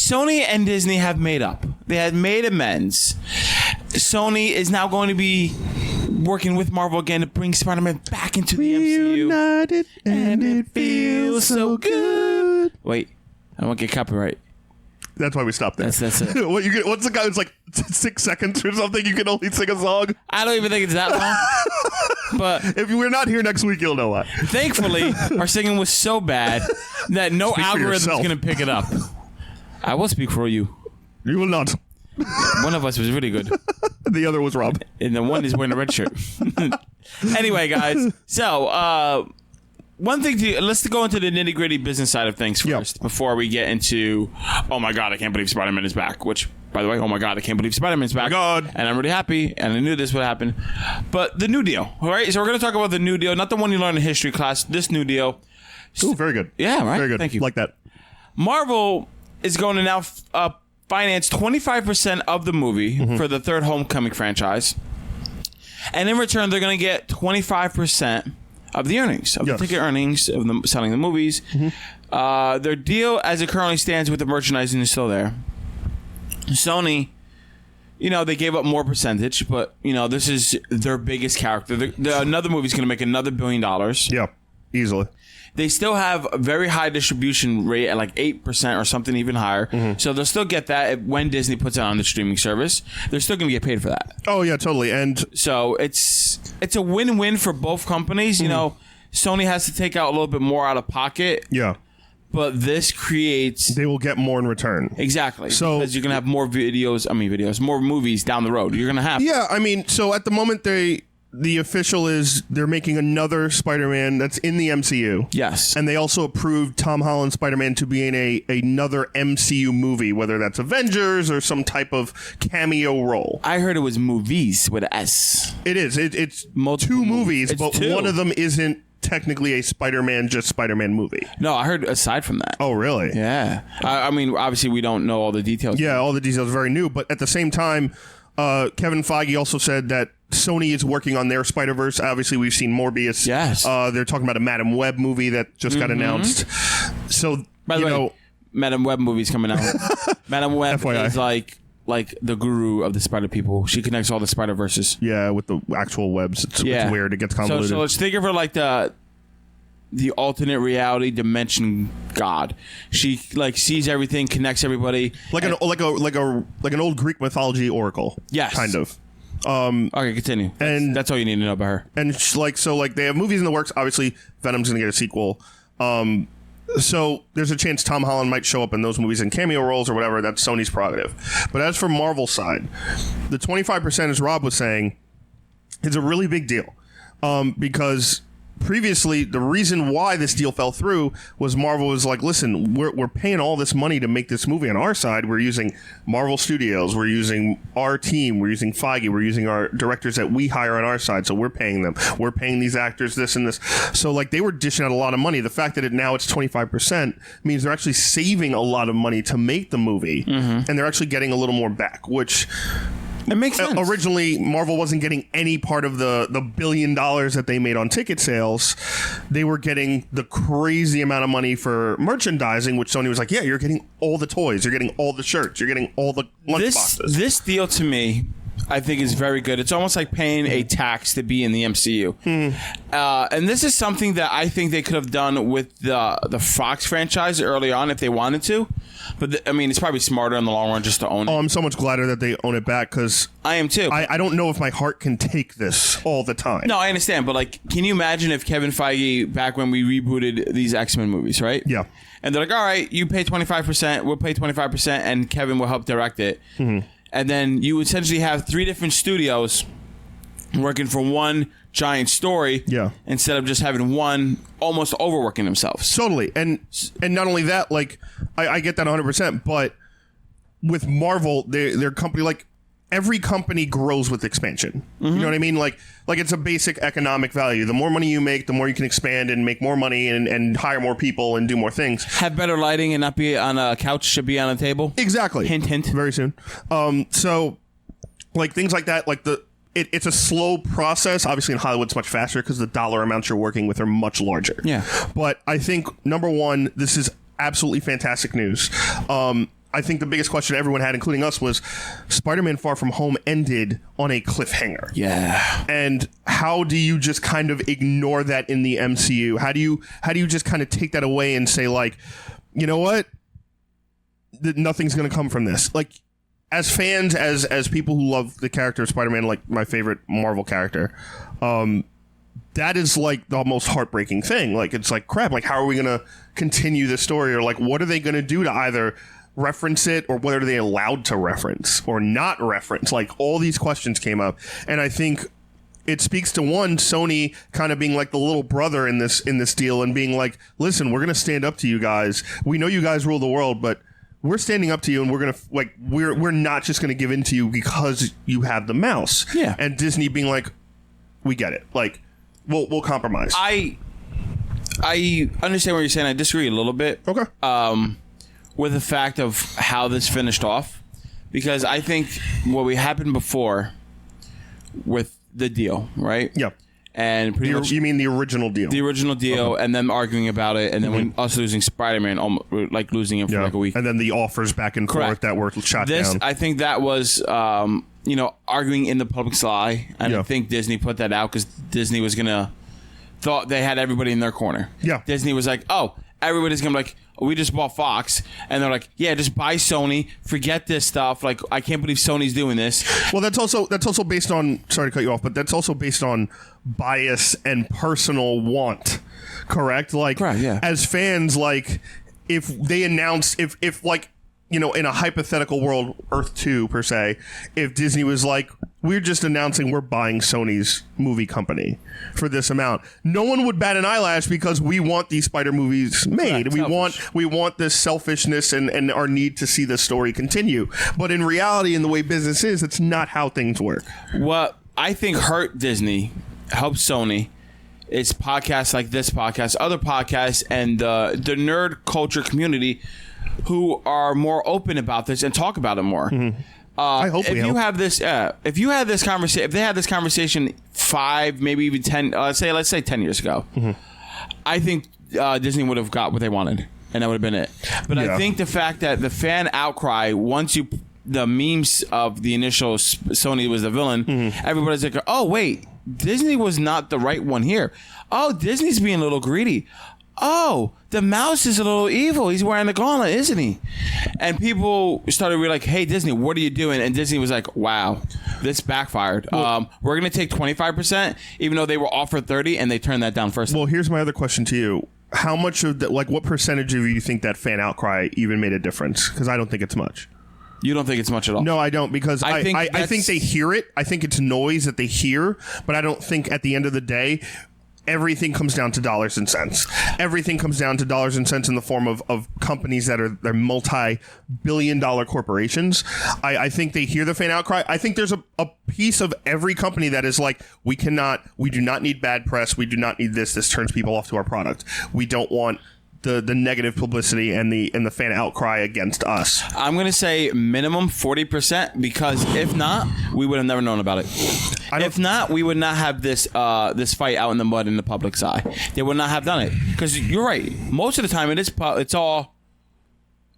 Sony and Disney have made up. They had made amends. Sony is now going to be working with Marvel again to bring Spider-Man back into the MCU. United and it feels so good. Wait, I don't want to get copyright. That's why we stopped there. That's it. What's the guy who's like 6 seconds or something? You can only sing a song. I don't even think it's that long. But if we're not here next week, you'll know why. Thankfully, our singing was so bad that no algorithm is going to pick it up. I will speak for you. You will not. One of us was really good. The other was Rob. And the one is wearing a red shirt. Anyway, guys. So, one thing let's go into the nitty gritty business side of things first before we get into, oh my God, I can't believe Spider-Man is back. Which, by the way, oh my God, I can't believe Spider-Man is back. Oh my God. And I'm really happy, and I knew this would happen. But the new deal, all right? So we're going to talk about the new deal, not the one you learned in history class, this new deal. Ooh, very good. Yeah, right? Very good. Thank you. Like that. Marvel is going to now finance 25% of the movie for the third Homecoming franchise. And in return, they're going to get 25% of the earnings, of the ticket earnings of them selling the movies. Their deal, as it currently stands with the merchandising, is still there. Sony, they gave up more percentage, but, this is their biggest character. Another movie's going to make another $1 billion. Yeah, easily. They still have a very high distribution rate at like 8% or something even higher. So they'll still get that when Disney puts it on the streaming service. They're still going to get paid for that. Oh, yeah, totally. And so it's a win-win for both companies. Sony has to take out a little bit more out of pocket. Yeah. But this creates... They will get more in return. Exactly. So, because you're going to have more more movies down the road. You're going to have... Yeah, I mean, so at the moment the official is they're making another Spider-Man that's in the MCU. Yes. And they also approved Tom Holland's Spider-Man to be in another MCU movie, whether that's Avengers or some type of cameo role. I heard it was movies with an S. It is. It's multiple two movies, it's but two. One of them isn't technically a Spider-Man movie. No, I heard aside from that. Oh, really? Yeah. I mean, obviously, we don't know all the details. Yeah, all the details are very new. But at the same time, Kevin Feige also said that Sony is working on their Spider-Verse. Obviously, we've seen Morbius. Yes. They're talking about a Madam Web movie that just got announced. So, by the way, Madam Web movie's coming out. Madam Web FYI. is like the guru of the Spider people. She connects all the Spider-Verses. Yeah, with the actual webs. It's weird. It gets convoluted. So let's think of her like the alternate reality dimension god. She sees everything, connects everything, like an old Greek mythology oracle. Yes, kind of. Okay, continue. That's all you need to know about her. And they have movies in the works. Obviously, Venom's gonna get a sequel. So there's a chance Tom Holland might show up in those movies in cameo roles or whatever. That's Sony's prerogative. But as for Marvel's side, the 25%, as Rob was saying, is a really big deal because previously the reason why this deal fell through was Marvel was like, listen, we're paying all this money to make this movie on our side. We're using Marvel Studios, we're using our team, we're using Feige, we're using our directors that we hire on our side, so we're paying them, we're paying these actors this and this. So they were dishing out a lot of money. The fact that it's 25% means they're actually saving a lot of money to make the movie, and they're actually getting a little more back, which it makes sense. Originally, Marvel wasn't getting any part of the $1 billion that they made on ticket sales. They were getting the crazy amount of money for merchandising, which Sony was like, yeah, you're getting all the toys, you're getting all the shirts, you're getting all the lunchboxes. This deal to me, I think, is very good. It's almost like paying a tax to be in the MCU. And this is something that I think they could have done with the Fox franchise early on if they wanted to. But, it's probably smarter in the long run just to own it. Oh, I'm so much gladder that they own it back because... I am too. I don't know if my heart can take this all the time. No, I understand. But, can you imagine if Kevin Feige, back when we rebooted these X-Men movies, right? Yeah. And they're like, all right, you pay 25%, we'll pay 25%, and Kevin will help direct it. And then you essentially have 3 different studios working for one giant story, instead of just having one almost overworking themselves. Totally. And not only that, I get that 100%, but with Marvel, their company, every company grows with expansion. You know what I mean? Like it's a basic economic value. The more money you make, the more you can expand and make more money and hire more people and do more things. Have better lighting and not be on a couch, should be on a table. Exactly. Hint, hint. Very soon. So things like that, it's a slow process. Obviously, in Hollywood, it's much faster because the dollar amounts you're working with are much larger. Yeah. But I think, number one, this is absolutely fantastic news. I I think the biggest question everyone had, including us, was Spider-Man Far From Home ended on a cliffhanger. Yeah. And how do you just kind of ignore that in the MCU? How do you just kind of take that away and say, like, you know what? Nothing's going to come from this. Like, as fans, as people who love the character of Spider-Man, like my favorite Marvel character, that is like the most heartbreaking thing. Like, it's like, crap, like, how are we going to continue this story? Or like, what are they going to do to either reference it, or what are they allowed to reference or not reference? Like, all these questions came up. And I think it speaks to, one, Sony kind of being like the little brother in this deal and being like, listen, we're going to stand up to you guys. We know you guys rule the world, but we're standing up to you, and we're going to, like, we're not just going to give in to you because you have the mouse. Yeah. And Disney being like, we get it. Like, we'll compromise. I understand what you're saying. I disagree a little bit. Okay. With the fact of how this finished off, because I think what happened before with the deal, right? Yeah. And pretty much, you mean the original deal? The original deal, and them arguing about it, and then when us losing Spider-Man, like losing him for like a week, and then the offers back and forth that were shot down. I think that was, arguing in the public's eye, and I think Disney put that out because Disney was thought they had everybody in their corner. Yeah. Disney was like, oh, everybody's gonna be like, we just bought Fox, and they're like, yeah, just buy Sony, forget this stuff. Like, I can't believe Sony's doing this. Well, that's also based on, sorry to cut you off, but that's also based on bias and personal want. Correct? Like, correct, yeah. As fans, like, if they announce, if like, you know, in a hypothetical world, Earth 2 per se, if Disney was like, we're just announcing we're buying Sony's movie company for this amount, no one would bat an eyelash because we want these Spider movies made. Correct, we want this selfishness and our need to see the story continue. But in reality, in the way business is, it's not how things work. What I think hurt Disney, helped Sony, is podcasts like this podcast, other podcasts, and the nerd culture community who are more open about this and talk about it more. Mm-hmm. I hope if you had this conversation 5, maybe even 10, let's say 10 years ago, I think Disney would have got what they wanted, and that would have been it. But I think the fact that the fan outcry, the memes of the initial Sony was the villain, everybody's like, oh wait, Disney was not the right one here. Oh, Disney's being a little greedy. Oh, the mouse is a little evil. He's wearing the gauntlet, isn't he? And people started to be like, hey, Disney, what are you doing? And Disney was like, wow, this backfired. Well, we're going to take 25%, even though they were offered 30%, and they turned that down first. Well, here's my other question to you. How much of that, like, what percentage of you think that fan outcry even made a difference? Because I don't think it's much. You don't think it's much at all? No, I don't, because I think they hear it. I think it's noise that they hear, but I don't think at the end of the day, everything comes down to dollars and cents. Everything comes down to dollars and cents in the form of companies they're multi-billion-dollar corporations. I think they hear the fan outcry. I think there's a piece of every company that is like, we do not need bad press. We do not need this. This turns people off to our product. We don't want the negative publicity and the fan outcry against us. I'm going to say minimum 40%, because if not, we would have never known about it. If not, we would not have this fight out in the mud in the public's eye. They would not have done it, because you're right. Most of the time, it's all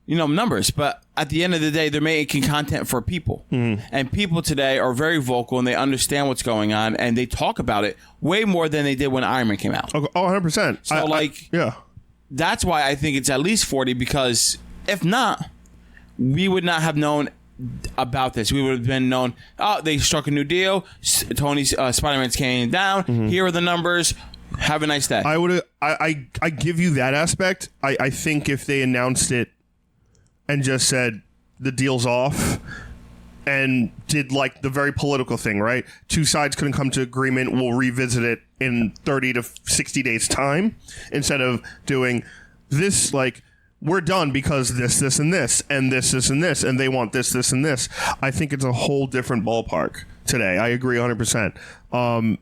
numbers. But at the end of the day, they're making content for people, and people today are very vocal and they understand what's going on and they talk about it way more than they did when Iron Man came out. Oh, 100%. So that's why I think it's at least 40, because if not, we would not have known about this. We would have been known, oh, they struck a new deal. Tony's Spider-Man's came down. Here are the numbers. Have a nice day. I give you that aspect. I think if they announced it and just said the deal's off and did like the very political thing, right? Two sides couldn't come to agreement. We'll revisit it in 30 to 60 days time, instead of doing this, like, we're done because this, and this, and this, and this, and they want this, and this. I think it's a whole different ballpark today. I agree 100%. I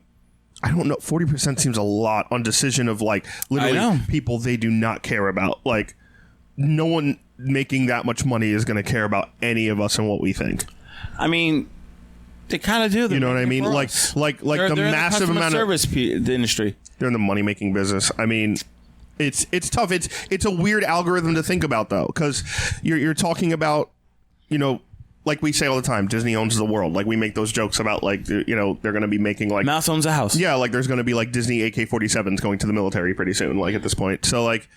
don't know. 40% seems a lot on decision of, like, literally people they do not care about. Like, no one making that much money is going to care about any of us and what we think. I mean, they kind of do. You know what I mean? Like they're the massive amount of service the industry. They're in the money making business. I mean, it's tough. It's a weird algorithm to think about, though, because you're talking about like we say all the time, Disney owns the world. Like we make those jokes about like, they're going to be making like Mouse owns a house. Yeah, like there's going to be like Disney AK-47s going to the military pretty soon. Like at this point, so like,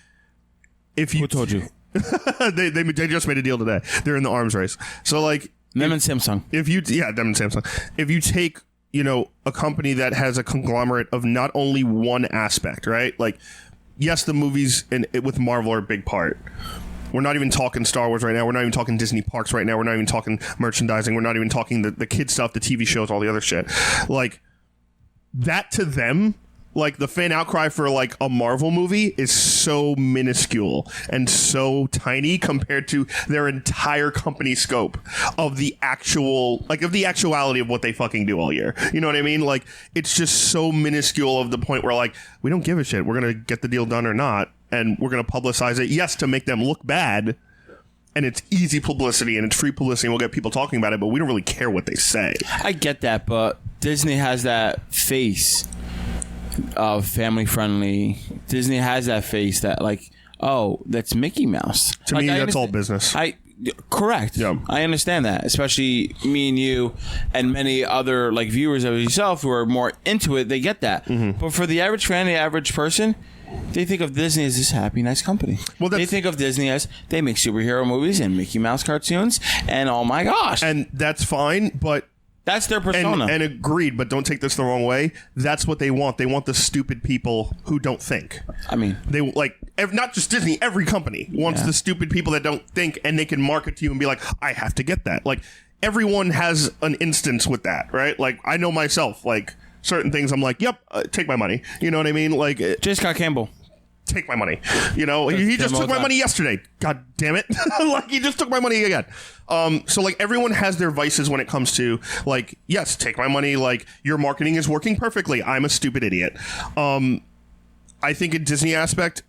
if you Who told you? they just made a deal today. They're in the arms race. So like, Them and Samsung. Them and Samsung. If you take a company that has a conglomerate of not only one aspect, right? Like, yes, the movies with Marvel are a big part. We're not even talking Star Wars right now. We're not even talking Disney parks right now. We're not even talking merchandising. We're not even talking the kid stuff, the TV shows, all the other shit. Like, that to them, like, the fan outcry for, like, a Marvel movie is so minuscule and so tiny compared to their entire company scope of the actuality of what they fucking do all year. You know what I mean? Like, it's just so minuscule of the point where, like, we don't give a shit. We're going to get the deal done or not. And we're going to publicize it, yes, to make them look bad. And it's easy publicity and it's free publicity and we'll get people talking about it, but we don't really care what they say. I get that, but Disney has that face of family friendly. Disney has that face that, like, oh, that's Mickey Mouse. To me, that's all business. Correct. Yeah. I understand that, especially me and you and many other like viewers of yourself who are more into it. They get that. Mm-hmm. But for the average fan, the average person, they think of Disney as this happy, nice company. Well, they think of Disney as they make superhero movies and Mickey Mouse cartoons, and oh my gosh. And that's fine, but that's their persona. And agreed, but don't take this the wrong way. That's what they want. They want the stupid people who don't think. I mean, they like not just Disney. Every company wants the stupid people that don't think, and they can market to you and be like, "I have to get that." Like everyone has an instance with that, right? Like I know myself, like. Certain things I'm like, yep, take my money. You know what I mean? Like, J. Scott Campbell. Take my money. He just took my money yesterday. God damn it. Like, he just took my money again. So, like, everyone has their vices when it comes to, like, yes, take my money. Like, your marketing is working perfectly. I'm a stupid idiot. I think in Disney aspect,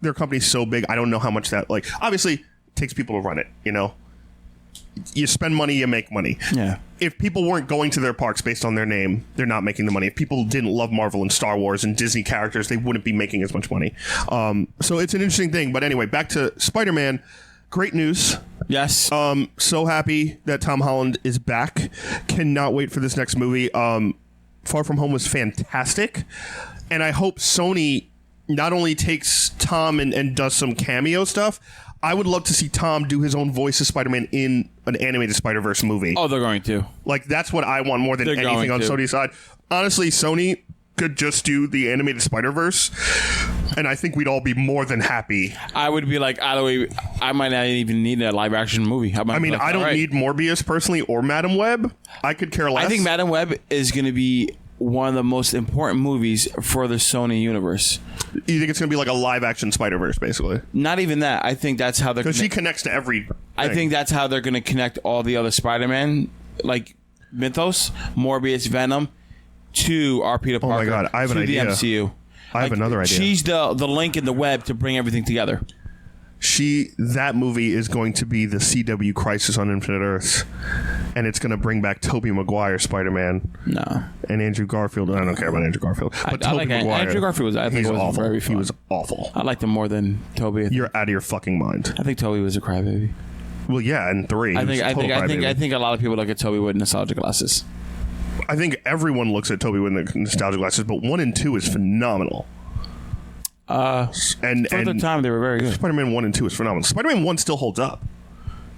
their company's so big, I don't know how much that, like, obviously, takes people to run it, You spend money, you make money. Yeah. If people weren't going to their parks based on their name, they're not making the money. If people didn't love Marvel and Star Wars and Disney characters, they wouldn't be making as much money. So it's an interesting thing. But anyway, back to Spider-Man. Great news. Yes. So happy that Tom Holland is back. Cannot wait for this next movie. Far From Home was fantastic. And I hope Sony not only takes Tom and does some cameo stuff. I would love to see Tom do his own voice of Spider-Man in an animated Spider-Verse movie. Oh, they're going to. Like, that's what I want more than anything on Sony's side. Honestly, Sony could just do the animated Spider-Verse, and I think we'd all be more than happy. I would be like, I might not even need a live-action movie. I mean, I don't need Morbius personally or Madam Web. I could care less. I think Madam Web is going to be one of the most important movies for the Sony universe. You think it's going to be like a live-action Spider-Verse, basically? Not even that. I think that's how they're... Because she connects to every... I think that's how they're going to connect all the other Spider-Man, like Mythos, Morbius, Venom, to our Peter Parker. Oh my God, I have an idea. To the MCU. I have another idea. She's the link in the web to bring everything together. That movie is going to be the CW Crisis on Infinite Earths, and it's going to bring back Tobey Maguire Spider-Man. No. And Andrew Garfield. I don't care about Andrew Garfield, but Tobey Maguire. Andrew Garfield was awful. Very fun. He was awful. I liked him more than Tobey. You're out of your fucking mind. I think Tobey was a crybaby. Well, yeah, and 3. I think a lot of people look at Tobey with nostalgia glasses. I think everyone looks at Tobey with the nostalgia glasses, but 1 and 2 is phenomenal. For the time, they were very good. Spider-Man 1 and 2 is phenomenal. Spider-Man 1 still holds up.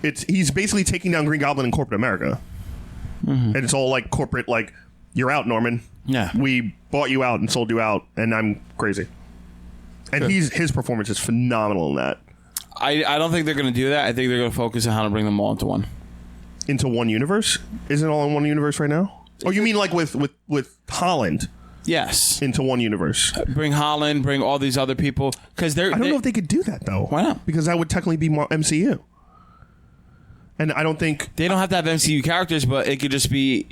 He's basically taking down Green Goblin in corporate America. Mm-hmm. And it's all like corporate, like, you're out, Norman. Yeah. We bought you out and sold you out, and I'm crazy. And his performance is phenomenal in that. I don't think they're going to do that. I think they're going to focus on how to bring them all into one. Into one universe? Isn't it all in one universe right now? Oh, you mean like with Holland? Yes. Into one universe. Bring Holland, bring all these other people. I don't know if they could do that, though. Why not? Because that would technically be more MCU. And I don't think... They don't have to have MCU characters, but it could just be...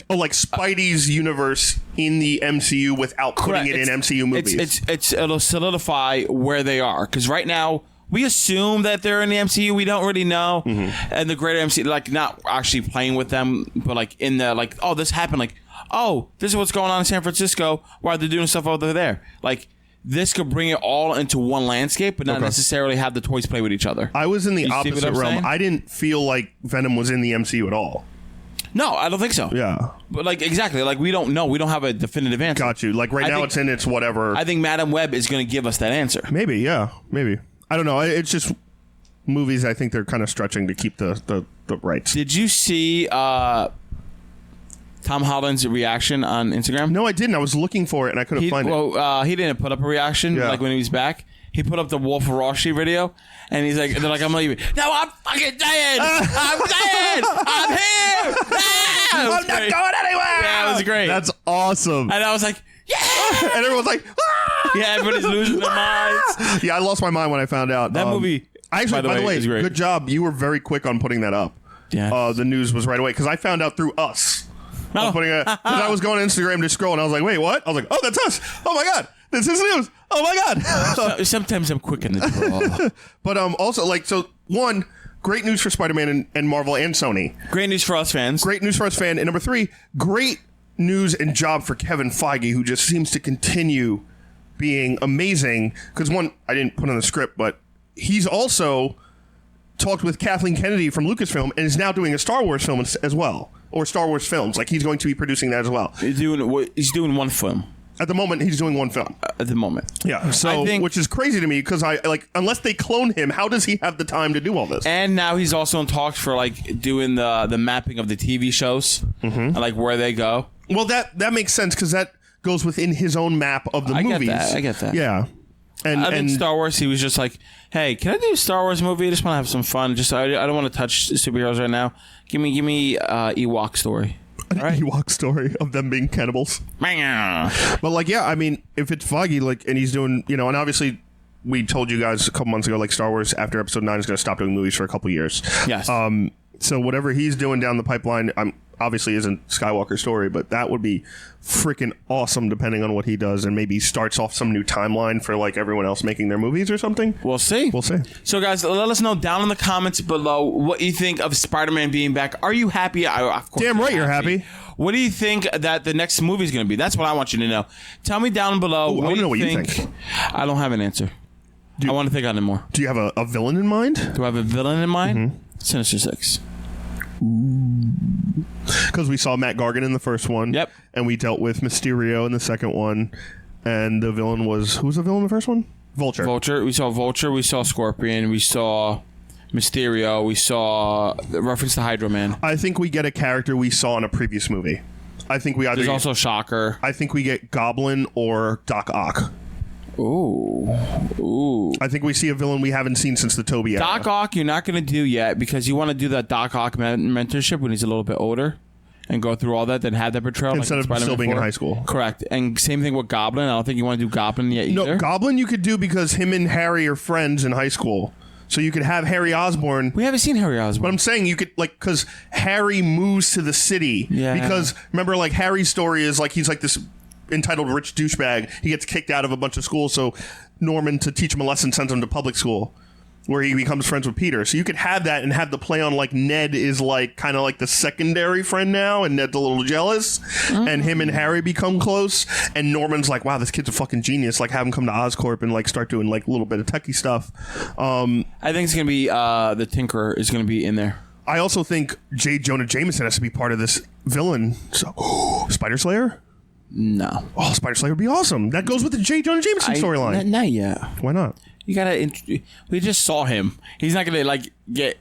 Oh, like Spidey's universe in the MCU without putting it in MCU movies. It'll solidify where they are. Because right now, we assume that they're in the MCU. We don't really know. Mm-hmm. And the greater MCU, like, not actually playing with them, but like in the, like, oh, this happened. Like, oh, this is what's going on in San Francisco. Why are they doing stuff over there? Like, this could bring it all into one landscape, but not necessarily have the toys play with each other. I was in the You see what opposite I'm realm. saying? I didn't feel like Venom was in the MCU at all. No, I don't think so. Yeah. But like exactly, like we don't know. We don't have a definitive answer. Got you. Like right now it's in its whatever. I think Madam Web is going to give us that answer. Maybe, yeah. Maybe. I don't know. It's just movies, I think they're kind of stretching to keep the rights. Did you see Tom Holland's reaction on Instagram? No, I didn't. I was looking for it and I couldn't find it. Well, he didn't put up a reaction like when he was back. He put up the Wolf of Wall Street video, and he's like, they're like, I'm leaving. No, I'm fucking dead. I'm dead. I'm here. I'm not going anywhere. Yeah, it was great. That's awesome. And I was like, yeah. And everyone's like, ah! Yeah, everybody's losing their minds. Yeah, I lost my mind when I found out. That movie, actually, by the way, is great. good job. You were very quick on putting that up. Yeah. The news was right away because I found out through us. Because I was going on Instagram to scroll and I was like, wait, what? I was like, oh, that's us. Oh my God. This is news. Oh my God. Sometimes I'm quick in the draw. But also, like, so one, great news for Spider-Man and Marvel and Sony. Great news for us fans. Great news for us fans. And number three, great news and job for Kevin Feige, who just seems to continue being amazing. Because one, I didn't put on the script, but he's also talked with Kathleen Kennedy from Lucasfilm and is now doing a Star Wars film as well. Or Star Wars films. Like, he's going to be producing that as well. He's doing one film. At the moment, he's doing one film. At the moment. Yeah, so which is crazy to me because I like unless they clone him, how does he have the time to do all this? And now he's also in talks for like doing the mapping of the TV shows and like where they go. Well, that makes sense because that goes within his own map of the movies. I get that. Yeah. And I think Star Wars, he was just like, hey, can I do a Star Wars movie? I just want to have some fun. Just I don't want to touch superheroes right now. Give me Ewok story. An Ewok story of them being cannibals. But like, yeah, I mean, if it's Feige, like, and he's doing, and obviously we told you guys a couple months ago, like Star Wars after Episode 9 is going to stop doing movies for a couple years. Yes. So whatever he's doing down the pipeline, obviously isn't Skywalker's story, but that would be freaking awesome depending on what he does and maybe starts off some new timeline for like everyone else making their movies or something. We'll see. So guys, let us know down in the comments below what you think of Spider-Man being back. Are you happy? Of course. Damn right you're happy. What do you think that the next movie is going to be? That's what I want you to know. Tell me down below. I want to know what you think. I don't have an answer. I want to think on it more. Do you have a villain in mind? Do I have a villain in mind? Sinister Six. Because we saw Matt Gargan in the first one. Yep. And we dealt with Mysterio in the second one. And the villain was... Who was the villain in the first one? Vulture. We saw Vulture. We saw Scorpion. We saw Mysterio. We saw the reference to Hydro Man. I think we get a character we saw in a previous movie. I think we either... There's also Shocker. I think we get Goblin or Doc Ock. Ooh. I think we see a villain we haven't seen since the Toby era. Doc Ock, you're not going to do yet because you want to do that Doc Ock mentorship when he's a little bit older and go through all that, then have that portrayal. Instead of still being in high school. Correct. And same thing with Goblin. I don't think you want to do Goblin yet either. No, Goblin you could do because him and Harry are friends in high school. So you could have Harry Osborn. We haven't seen Harry Osborn. But I'm saying you could, like, because Harry moves to the city. Yeah. Because, remember, like, Harry's story is, like, he's, like, this entitled rich douchebag. He gets kicked out of a bunch of schools, so Norman, to teach him a lesson, sends him to public school, where he becomes friends with Peter. So you could have that and have the play on, like, Ned is, like, kind of like the secondary friend now, and Ned's a little jealous, and him and Harry become close, and Norman's like, wow, this kid's a fucking genius. Like, have him come to Oscorp and, like, start doing, like, a little bit of techie stuff. I think it's going to be, the Tinkerer is going to be in there. I also think J. Jonah Jameson has to be part of this villain. So, Spider Slayer? No. Oh, Spider Slayer would be awesome. That goes with the J. Jonah Jameson storyline. Not yet. Why not? You gotta. We just saw him. He's not gonna like get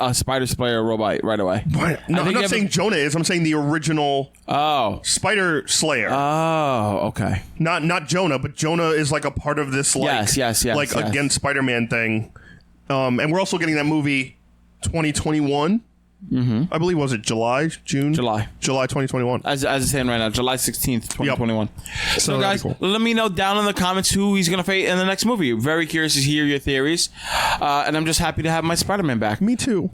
a Spider Slayer robot right away. Why? No, I'm not saying Jonah is. I'm saying the original. Spider Slayer. Oh, okay. Not Jonah, but Jonah is like a part of this. Like, yes. Against Spider-Man thing. And we're also getting that movie 2021. I believe, was it June? July 2021. As it's saying right now, July 16th, 2021. Yep. So guys, cool. Let me know down in the comments who he's going to fight in the next movie. Very curious to hear your theories. And I'm just happy to have my Spider-Man back. Me too.